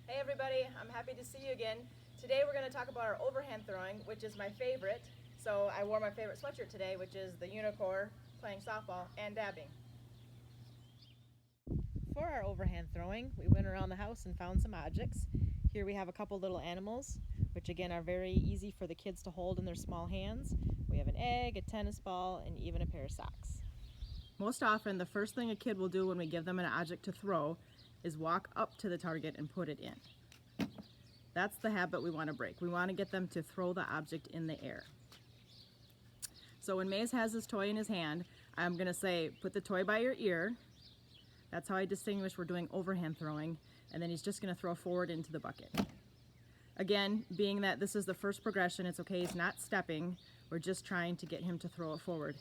Hey everybody, I'm happy to see you again. Today we're going to talk about our overhand throwing, which is my favorite. So I wore my favorite sweatshirt today, which is the Unicorn, playing softball and dabbing. For our overhand throwing, we went around the house and found some objects. Here we have a couple little animals, which again are very easy for the kids to hold in their small hands. We have an egg, a tennis ball, and even a pair of socks. Most often, the first thing a kid will do when we give them an object to throw is walk up to the target and put it in. That's the habit we want to break. We want to get them to throw the object in the air. So when Maze has his toy in his hand, I'm going to say, put the toy by your ear. That's how I distinguish we're doing overhand throwing. And then he's just going to throw forward into the bucket. Again, being that this is the first progression, it's okay, he's not stepping. We're just trying to get him to throw it forward.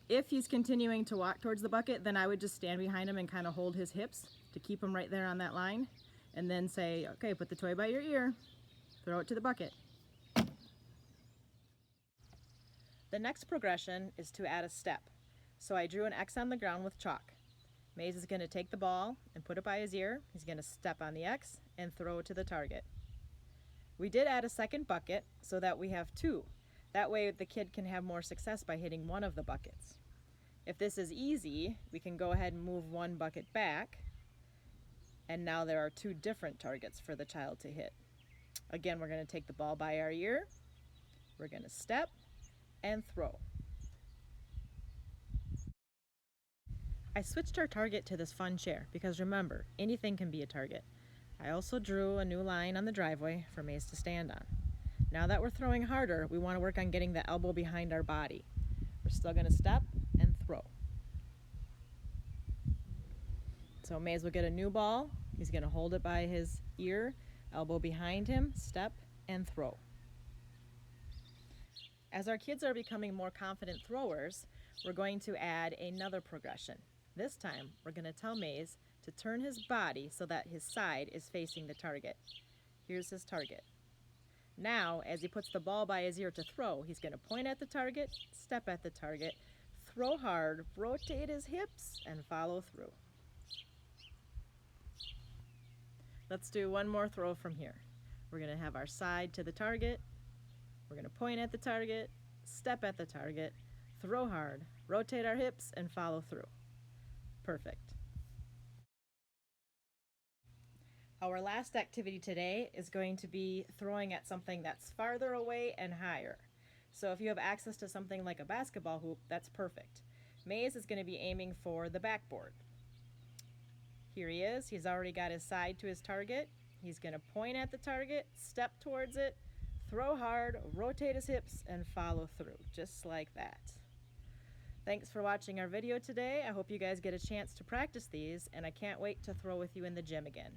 If he's continuing to walk towards the bucket, then I would just stand behind him and kind of hold his hips to keep him right there on that line. And then say, okay, put the toy by your ear, throw it to the bucket. The next progression is to add a step. So I drew an X on the ground with chalk. Maze is going to take the ball and put it by his ear. He's going to step on the X and throw it to the target. We did add a second bucket so that we have two. That way the kid can have more success by hitting one of the buckets. If this is easy, we can go ahead and move one bucket back, and now there are two different targets for the child to hit. Again, we're going to take the ball by our ear, we're going to step and throw. I switched our target to this fun chair because remember, anything can be a target. I also drew a new line on the driveway for Maze to stand on. Now that we're throwing harder, we want to work on getting the elbow behind our body. We're still going to step and throw. So Maze will get a new ball. He's going to hold it by his ear, elbow behind him, step, and throw. As our kids are becoming more confident throwers, we're going to add another progression. This time, we're going to tell Maze to turn his body so that his side is facing the target. Here's his target. Now, as he puts the ball by his ear to throw, he's going to point at the target, step at the target, throw hard, rotate his hips, and follow through. Let's do one more throw from here. We're going to have our side to the target. We're going to point at the target, step at the target, throw hard, rotate our hips, and follow through. Perfect. Our last activity today is going to be throwing at something that's farther away and higher. So if you have access to something like a basketball hoop, that's perfect. Maze is going to be aiming for the backboard. Here he is. He's already got his side to his target. He's going to point at the target, step towards it, throw hard, rotate his hips, and follow through, just like that. Thanks for watching our video today. I hope you guys get a chance to practice these, and I can't wait to throw with you in the gym again.